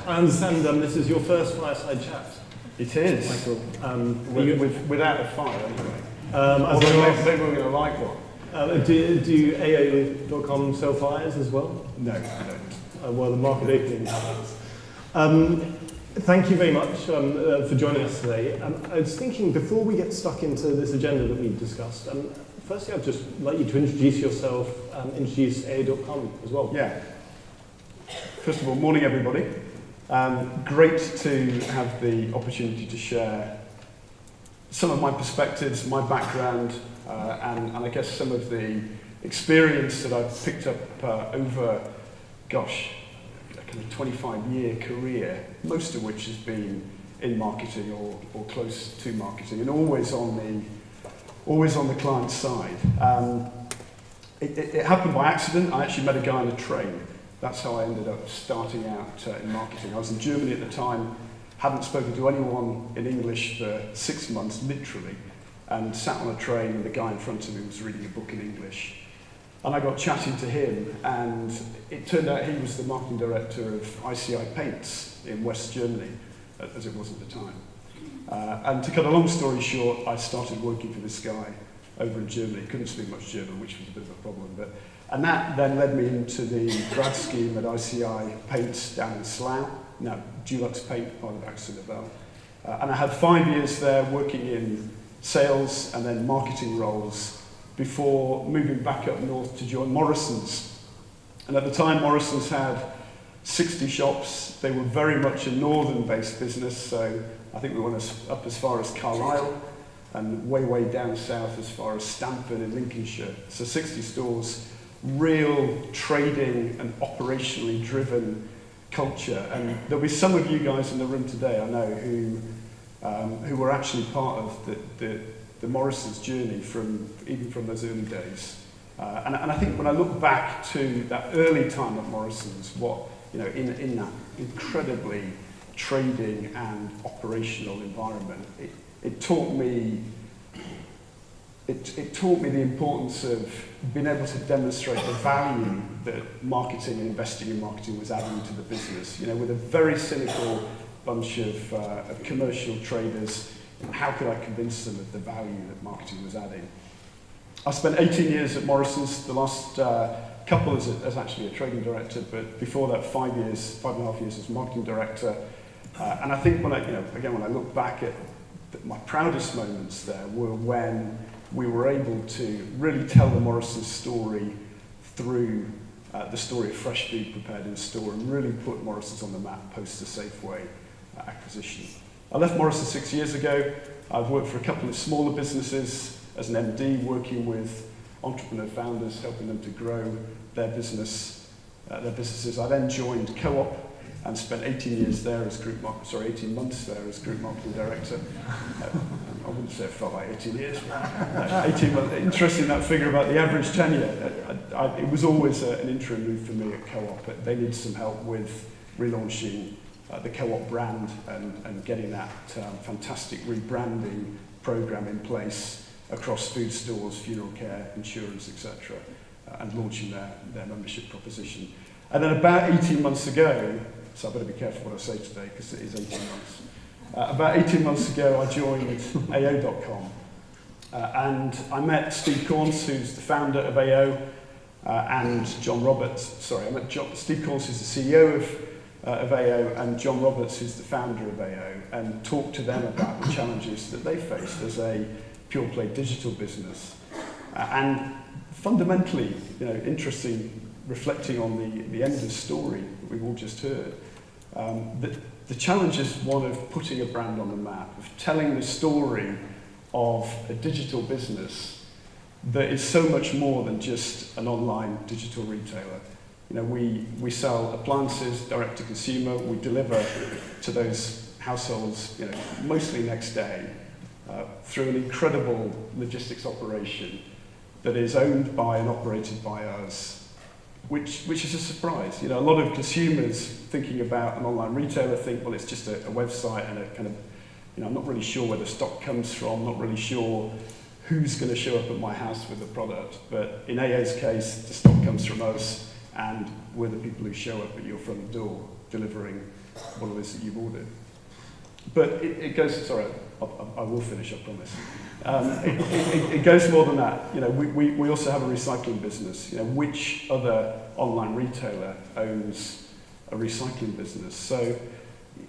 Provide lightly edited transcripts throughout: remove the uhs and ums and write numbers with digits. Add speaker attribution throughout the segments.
Speaker 1: I understand this is your first Fireside chat.
Speaker 2: It is.
Speaker 1: Michael.
Speaker 2: Without a fire, anyway. Maybe we're going to like one.
Speaker 1: Do AO.com sell flyers as well?
Speaker 2: No, I don't.
Speaker 1: Well, the market opening happens. Thank you very much for joining us today. I was thinking, before we get stuck into this agenda that we've discussed, firstly I'd just like you to introduce yourself, introduce AO.com as well.
Speaker 2: Yeah. First of all, morning everybody. Great to have the opportunity to share some of my perspectives, my background, and I guess some of the experience that I've picked up over, a kind of 25-year career, most of which has been in marketing or close to marketing, and always on the client side. It happened by accident. I actually met a guy on a train. That's how I ended up starting out in marketing. I was in Germany at the time, hadn't spoken to anyone in English for 6 months, literally, and sat on a train and the guy in front of me was reading a book in English. And I got chatting to him, and it turned out he was the marketing director of ICI Paints in West Germany, as it was at the time. And to cut a long story short, I started working for this guy over in Germany. Couldn't speak much German, which was a bit of a problem, and that then led me into the grad scheme at ICI Paints down in Slough, now Dulux Paint, part of Axel Nobel. And I had 5 years there working in sales and then marketing roles before moving back up north to join Morrison's. And at the time, Morrison's had 60 shops. They were very much a northern-based business, so I think we went up as far as Carlisle and way down south as far as Stamford in Lincolnshire. So 60 stores, real trading and operationally driven culture. And there'll be some of you guys in the room today, I know, who were actually part of the Morrison's journey even from those early days. And I think when I look back to that early time at Morrison's, in that incredibly trading and operational environment, it taught me the importance of being able to demonstrate the value that marketing and investing in marketing was adding to the business. With a very cynical bunch of commercial traders, how could I convince them of the value that marketing was adding? I spent 18 years at Morrison's, the last couple as actually a trading director, but before that 5.5 years as marketing director. And I think when I look back at my proudest moments there were when we were able to really tell the Morrison's story through the story of fresh food prepared in store and really put Morrison's on the map post the Safeway acquisition. I left Morrison's 6 years ago. I've worked for a couple of smaller businesses as an MD, working with entrepreneur founders, helping them to grow their businesses. I then joined Co-op and spent 18 months there as group marketing director. I wouldn't say it felt like 18 years. 18 months. Interesting, that figure about the average tenure. It was always an interim move for me at Co-op. They needed some help with relaunching the Co-op brand and getting that fantastic rebranding program in place across food stores, funeral care, insurance, etc., and launching their membership proposition. And then about 18 months ago, so I better be careful what I say today because it is 18 months. About 18 months ago, I joined AO.com, and I met Steve Corns, who's the founder of AO, and John Roberts. Sorry, I met Steve Corns, who's the CEO of AO, and John Roberts, who's the founder of AO, and talked to them about the challenges that they faced as a pure-play digital business. And fundamentally, interesting, reflecting on the end of the story that we've all just heard, the challenge is one of putting a brand on the map, of telling the story of a digital business that is so much more than just an online digital retailer. We sell appliances direct to consumer. We deliver to those households, mostly next day, through an incredible logistics operation that is owned by and operated by us, which is a surprise. A lot of consumers thinking about an online retailer think, well, it's just a website and a kind of, I'm not really sure where the stock comes from, not really sure who's going to show up at my house with the product. But in AA's case, the stock comes from us, and we're the people who show up at your front door delivering what it is that you've ordered. But it goes, sorry, I will finish, I promise. It goes more than that. You know, we also have a recycling business. You know, which other online retailer owns a recycling business? So,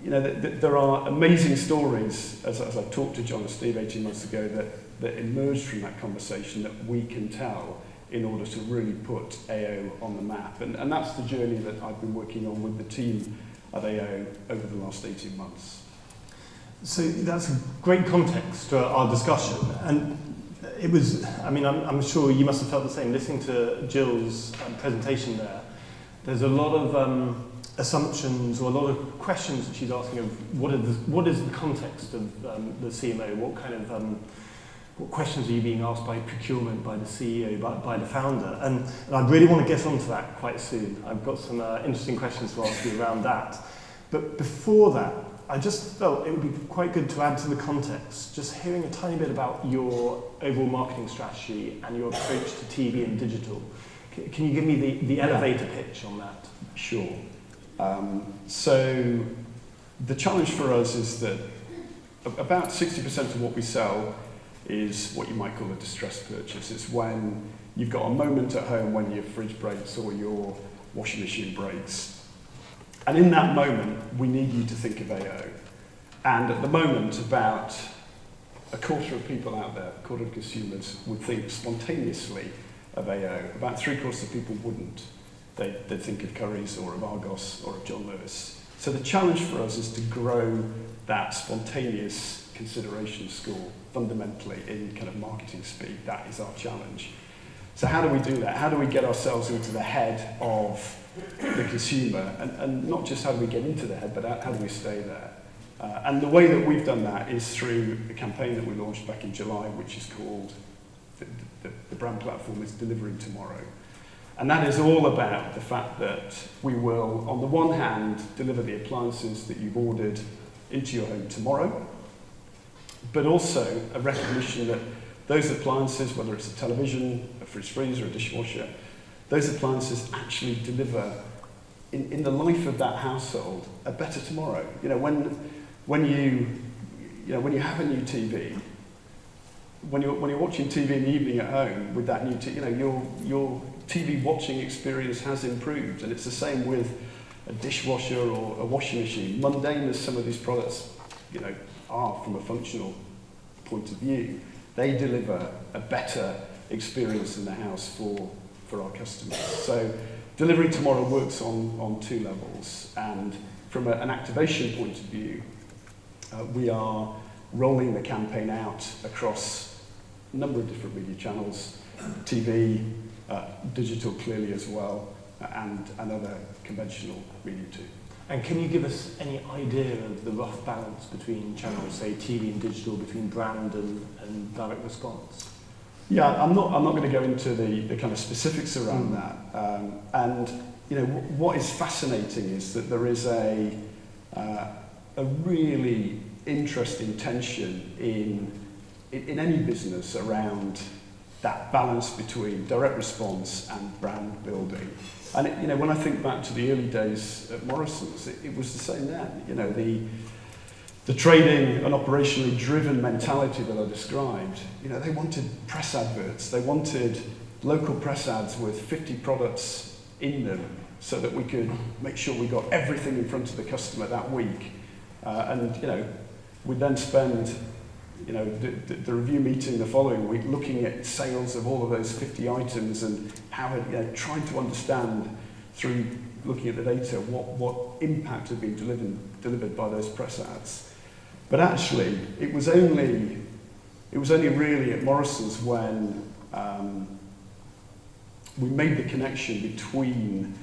Speaker 2: you know, there are amazing stories, as I talked to John and Steve 18 months ago, that emerged from that conversation that we can tell in order to really put AO on the map. And that's the journey that I've been working on with the team at AO over the last 18 months.
Speaker 1: So that's a great context to our discussion. And it was, I mean, I'm sure you must have felt the same. Listening to Jill's presentation there's a lot of assumptions or a lot of questions that she's asking of what is the context of the CMO? What kind of what questions are you being asked by procurement, by the CEO, by the founder? And I really want to get onto that quite soon. I've got some interesting questions to ask you around that. But before that, I just felt it would be quite good to add to the context, just hearing a tiny bit about your overall marketing strategy and your approach to TV and digital. Can you give me the elevator pitch on that?
Speaker 2: Sure. So the challenge for us is that about 60% of what we sell is what you might call a distress purchase. It's when you've got a moment at home when your fridge breaks or your washing machine breaks. And in that moment, we need you to think of AO. And at the moment, about a quarter of people out there, a quarter of consumers, would think spontaneously of AO. About 3/4 of people wouldn't. They'd think of Currys or of Argos or of John Lewis. So the challenge for us is to grow that spontaneous consideration score fundamentally in kind of marketing speed. That is our challenge. So how do we do that? How do we get ourselves into the head of the consumer? And not just how do we get into the head, but how do we stay there? And the way that we've done that is through a campaign that we launched back in July, which is called, the brand platform is Delivering Tomorrow. And that is all about the fact that we will, on the one hand, deliver the appliances that you've ordered into your home tomorrow, but also a recognition that those appliances, whether it's a television, a fridge freezer, a dishwasher, those appliances actually deliver, in the life of that household, a better tomorrow. You know, when you have a new TV, when you're watching TV in the evening at home with that new TV, you know, your TV watching experience has improved, and it's the same with a dishwasher or a washing machine. Mundane as some of these products, you know, are from a functional point of view, they deliver a better experience in the house for our customers. So Delivering Tomorrow works on two levels, and from an activation point of view, we are rolling the campaign out across a number of different media channels, TV, digital clearly as well, and other conventional media too.
Speaker 1: And can you give us any idea of the rough balance between channels, say TV and digital, between brand and direct response?
Speaker 2: Yeah, I'm not going to go into the kind of specifics around that. And you know, what is fascinating is that there is a really interesting tension in any business around that balance between direct response and brand building. And you know, when I think back to the early days at Morrisons, it was the same then. You know, the trading and operationally driven mentality that I described, you know, they wanted press adverts. They wanted local press ads with 50 products in them so that we could make sure we got everything in front of the customer that week. And, you know, we'd then spend, you know, the review meeting the following week looking at sales of all of those 50 items and how, you know, trying to understand through looking at the data what impact had been delivered by those press ads. But actually, it was only really at Morrisons when we made the connection between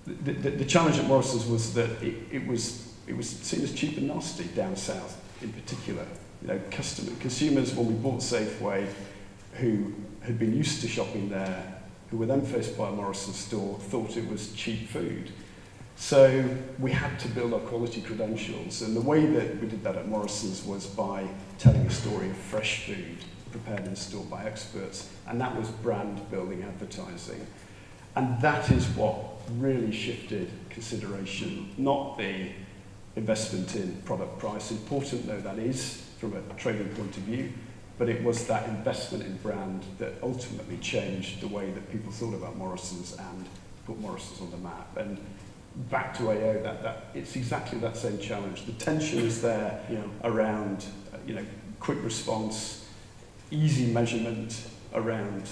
Speaker 2: the challenge at Morrisons was that it was seen as cheap and nasty down south in particular. You know, consumers when we bought Safeway, who had been used to shopping there, who were then faced by a Morrisons store, thought it was cheap food. So we had to build our quality credentials, and the way that we did that at Morrisons was by telling a story of fresh food prepared in store by experts, and that was brand building advertising. And that is what really shifted consideration, not the investment in product price, important though that is from a trading point of view, but it was that investment in brand that ultimately changed the way that people thought about Morrisons and put Morrisons on the map. And back to AO, that it's exactly that same challenge. The tension is there around quick response, easy measurement around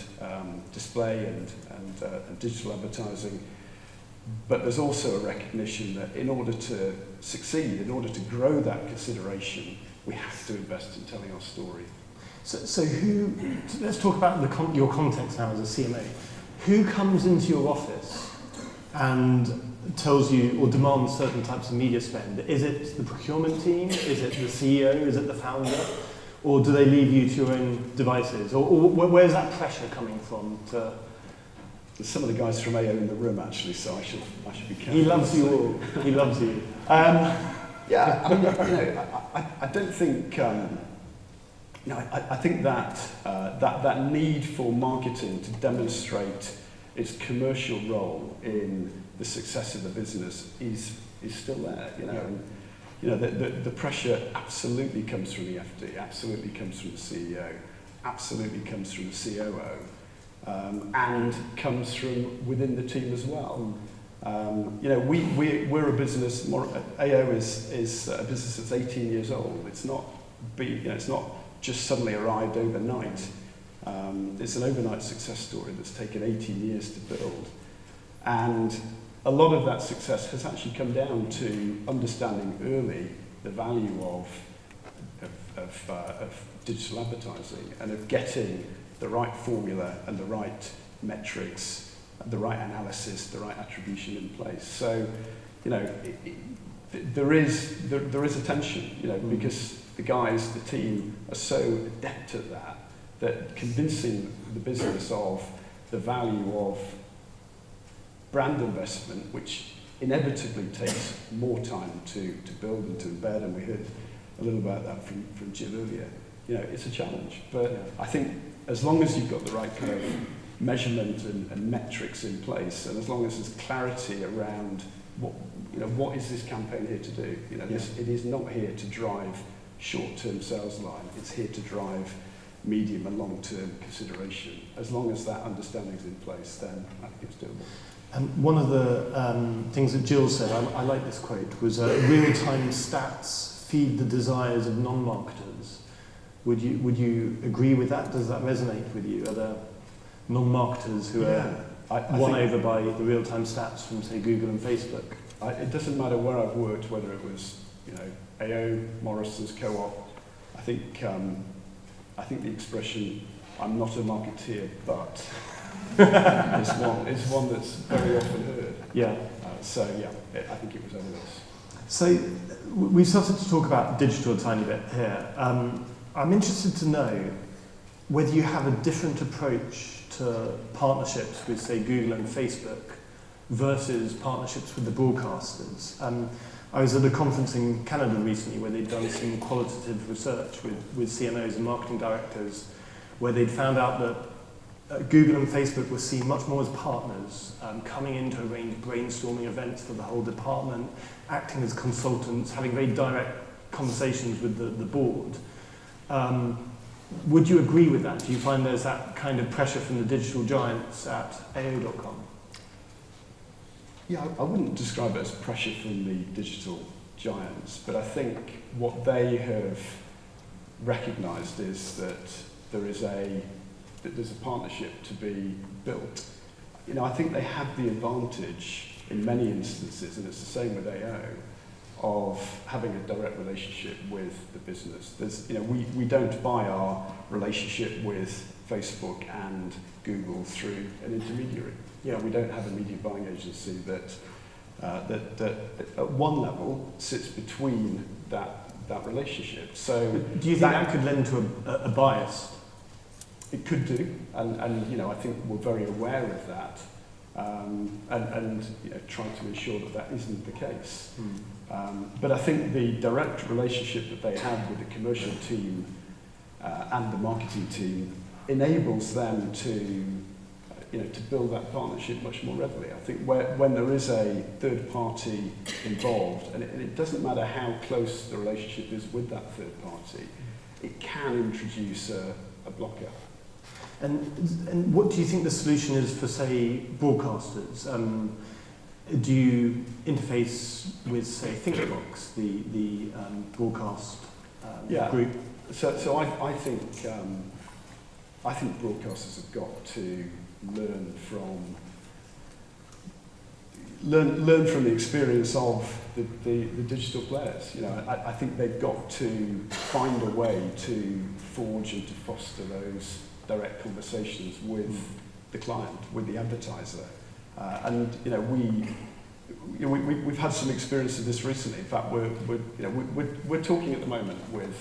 Speaker 2: display and digital advertising. But there's also a recognition that in order to succeed, in order to grow that consideration, we have to invest in telling our story.
Speaker 1: So let's talk about your context now as a CMO. Who comes into your office and tells you or demands certain types of media spend? Is it the procurement team? Is it the CEO? Is it the founder? Or do they leave you to your own devices? Or where's that pressure coming from?
Speaker 2: There's some of the guys from AO in the room actually, so I should be careful.
Speaker 1: He loves you all. He loves you.
Speaker 2: Yeah, I mean, I don't think. I think that need for marketing to demonstrate its commercial role in the success of the business is still there. The pressure absolutely comes from the FD, absolutely comes from the CEO, absolutely comes from the COO. And comes from within the team as well. We're a business. AO is a business that's 18 years old. It's not just suddenly arrived overnight. It's an overnight success story that's taken 18 years to build, and a lot of that success has actually come down to understanding early the value of digital advertising and of getting the right formula and the right metrics, the right analysis, the right attribution in place. So, there is a tension, because the guys, the team, are so adept at that convincing the business of the value of brand investment, which inevitably takes more time to build and to embed, and we heard a little about that from Jim earlier. It's a challenge, but I think as long as you've got the right kind of measurement and metrics in place, and as long as there's clarity around what is this campaign here to do? It is not here to drive short-term sales line. It's here to drive medium and long-term consideration. As long as that understanding is in place, then I think it's doable.
Speaker 1: One of the things that Jill said, I like this quote, was real-time stats feed the desires of non-marketers. Would you agree with that? Does that resonate with you? Are there non-marketers who are won over by the real-time stats from, say, Google and Facebook?
Speaker 2: It doesn't matter where I've worked, whether it was AO, Morrisons, Co-op. I think the expression "I'm not a marketeer, but" is one that's very often heard.
Speaker 1: Yeah.
Speaker 2: I think it was evidence.
Speaker 1: So we've started to talk about digital a tiny bit here. I'm interested to know whether you have a different approach to partnerships with, say, Google and Facebook versus partnerships with the broadcasters. I was at a conference in Canada recently where they'd done some qualitative research with CMOs and marketing directors, where they'd found out that Google and Facebook were seen much more as partners, coming in to arrange brainstorming events for the whole department, acting as consultants, having very direct conversations with the board. Would you agree with that? Do you find there's that kind of pressure from the digital giants at AO.com?
Speaker 2: Yeah, I wouldn't describe it as pressure from the digital giants, but I think what they have recognised is that there's a partnership to be built. I think they have the advantage in many instances, and it's the same with AO, of having a direct relationship with the business. We don't buy our relationship with Facebook and Google through an intermediary. We don't have a media buying agency that at one level sits between that relationship. So
Speaker 1: do you think that could lend to a bias?
Speaker 2: It could do, and I think we're very aware of that, and trying to ensure that isn't the case. But I think the direct relationship that they have with the commercial team and the marketing team enables them to to build that partnership much more readily. I think when there is a third party involved, and it doesn't matter how close the relationship is with that third party, it can introduce a blocker.
Speaker 1: And what do you think the solution is for, say, broadcasters? Do you interface with, say, ThinkBox, the broadcast group?
Speaker 2: So I think broadcasters have got to learn from the experience of the digital players. I think they've got to find a way to forge and to foster those direct conversations with the client, with the advertiser. And we've had some experience of this recently. In fact, we're talking at the moment with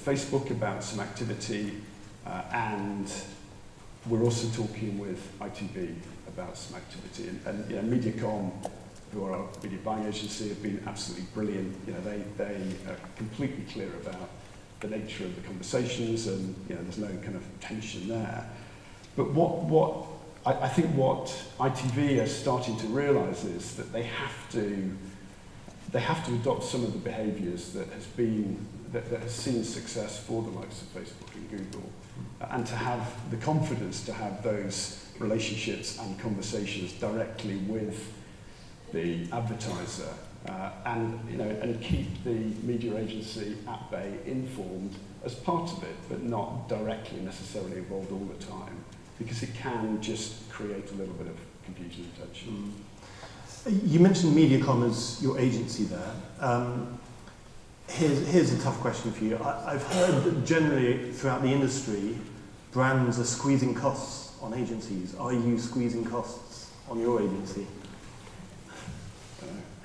Speaker 2: Facebook about some activity, and we're also talking with ITV about some activity. And MediaCom, who are our media buying agency, have been absolutely brilliant. They are completely clear about the nature of the conversations, and there's no kind of tension there. But I think what ITV are starting to realise is that they have to adopt some of the behaviours that has seen success for the likes of Facebook and Google, and to have the confidence to have those relationships and conversations directly with the advertiser, and keep the media agency at bay informed as part of it, but not directly necessarily involved all the time, because it can just create a little bit of confusion and tension.
Speaker 1: You mentioned MediaCom as your agency there. Here's a tough question for you. I've heard that generally throughout the industry, brands are squeezing costs on agencies. Are you squeezing costs on your agency?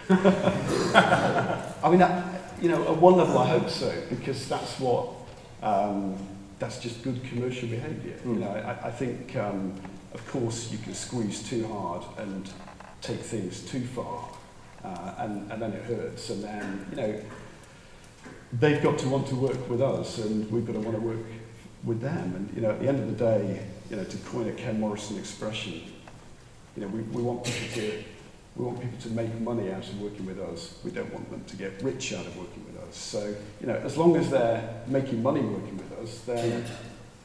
Speaker 2: I mean, at one level I hope so, because that's what, that's just good commercial behaviour. I think, of course, you can squeeze too hard and take things too far, and then it hurts. And then, they've got to want to work with us, and we've got to want to work with them. And, at the end of the day, to coin a Ken Morrison expression, we want people to make money out of working with us. We don't want them to get rich out of working with us. So, as long as they're making money working with us, then,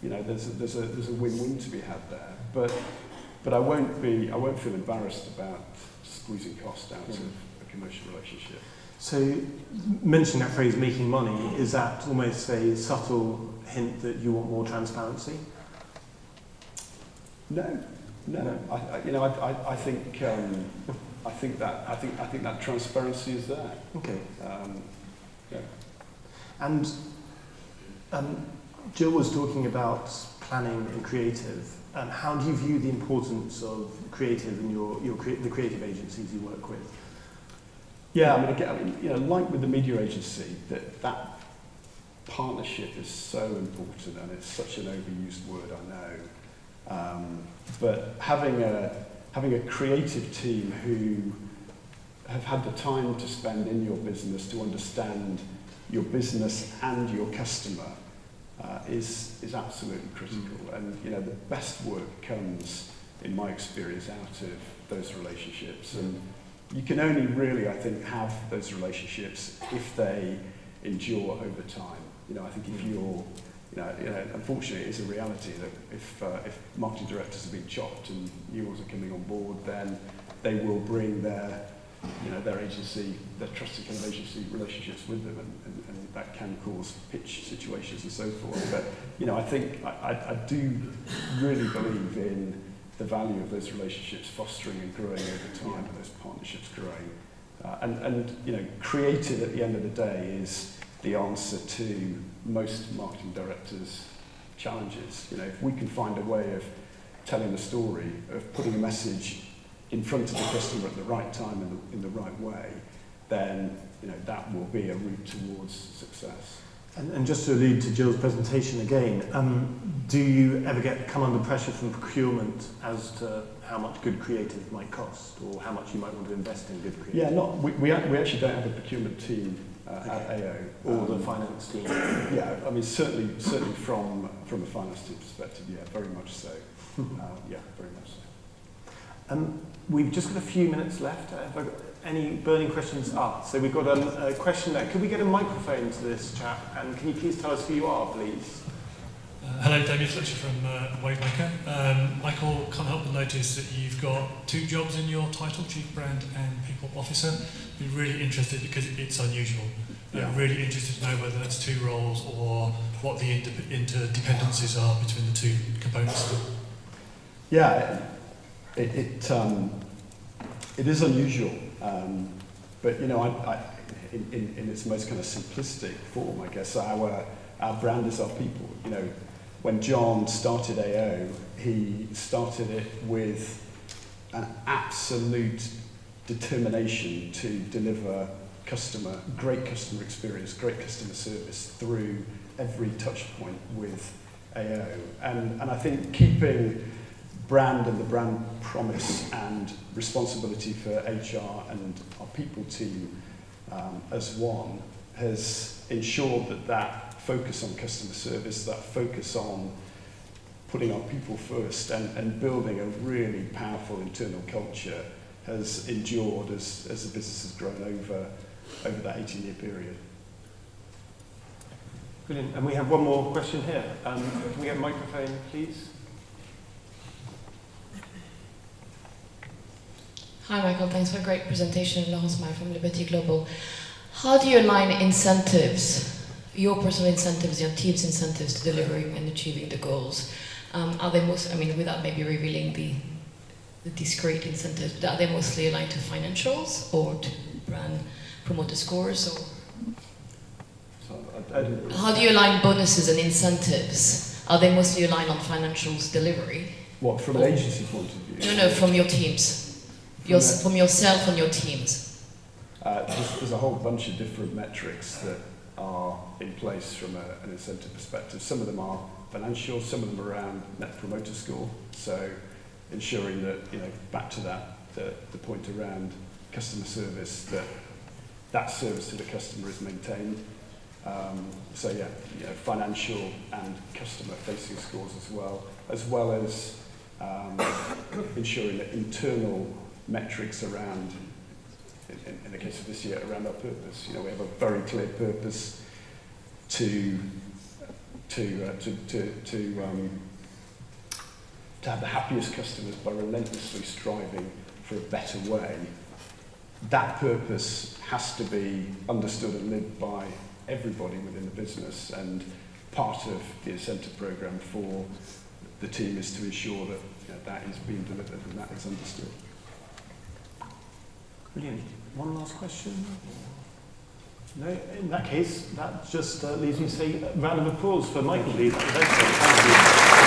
Speaker 2: there's a win-win to be had there. But I won't feel embarrassed about squeezing cost out of a commercial relationship.
Speaker 1: So, mentioning that phrase, making money, is that almost a subtle hint that you want more transparency?
Speaker 2: No. I think that transparency is there.
Speaker 1: Okay.
Speaker 2: Yeah.
Speaker 1: And Jill was talking about planning and creative. How do you view the importance of creative in the creative agencies you work with?
Speaker 2: Yeah, like with the media agency, that partnership is so important, and it's such an overused word, I know. But having a creative team who have had the time to spend in your business to understand your business and your customer is absolutely critical. And the best work comes, in my experience, out of those relationships. And you can only really, I think, have those relationships if they endure over time. I think if you're, unfortunately, it's a reality that if marketing directors have been chopped and new ones are coming on board, then they will bring their agency, their trusted kind of agency relationships with them, and that can cause pitch situations and so forth. But I think I do really believe in the value of those relationships fostering and growing over time, and those partnerships growing. And creative at the end of the day is the answer to most marketing directors' challenges. If we can find a way of telling a story, of putting a message in front of the customer at the right time in the right way, then that will be a route towards success.
Speaker 1: And just to allude to Jill's presentation again, do you ever come under pressure from procurement as to how much good creative might cost, or how much you might want to invest in good creative?
Speaker 2: Yeah, we actually don't have a procurement team at AO.
Speaker 1: Or the finance team?
Speaker 2: Yeah, certainly from a finance team perspective, yeah, very much so. Yeah, very much so.
Speaker 1: We've just got a few minutes left. Have I got any burning questions? So we've got a question there. Could we get a microphone to this chap? And can you please tell us who you are, please?
Speaker 3: Hello, Damien Fletcher from Wavemaker. Michael, can't help but notice that you've got 2 jobs in your title, Chief Brand and People Officer. Be really interested because it's unusual. Really interested to know whether that's 2 roles or what the interdependencies are between the 2 components.
Speaker 2: Yeah, it is unusual, but you know, in its most kind of simplistic form, I guess our brand is our people. You know, when John started AO, he started it with an absolute determination to deliver great customer experience, great customer service through every touch point with AO. And I think keeping brand and the brand promise and responsibility for HR and our people team as one has ensured that focus on customer service, that focus on putting our people first and building a really powerful internal culture has endured as the business has grown over that 18-year period.
Speaker 1: Brilliant. And we have one more question here. Can we get a microphone, please?
Speaker 4: Hi, Michael. Thanks for a great presentation. Laurence Maille from Liberty Global. How do you align incentives, your personal incentives, your team's incentives to delivering and achieving the goals? Are they without maybe revealing the discrete incentives, but are they mostly aligned to financials or to brand promoter scores? Or how do you align bonuses and incentives? Are they mostly aligned on financials delivery?
Speaker 2: What, from an agency point of view?
Speaker 4: No, from your teams. From yourself and your teams.
Speaker 2: There's a whole bunch of different metrics that are in place from an incentive perspective. Some of them are financial, some of them are around net promoter score. So ensuring that, you know, back to that, the point around customer service, that service to the customer is maintained. So yeah, you know, financial and customer facing scores as well as ensuring that internal metrics around, in the case of this year, around our purpose. You know, we have a very clear purpose to have the happiest customers by relentlessly striving for a better way. That purpose has to be understood and lived by everybody within the business, and part of the incentive program for the team is to ensure that, you know, that is being delivered and that is understood.
Speaker 1: Brilliant. One last question? No? In that case, that just leaves me to say a round of applause for Michael, please. Thank you.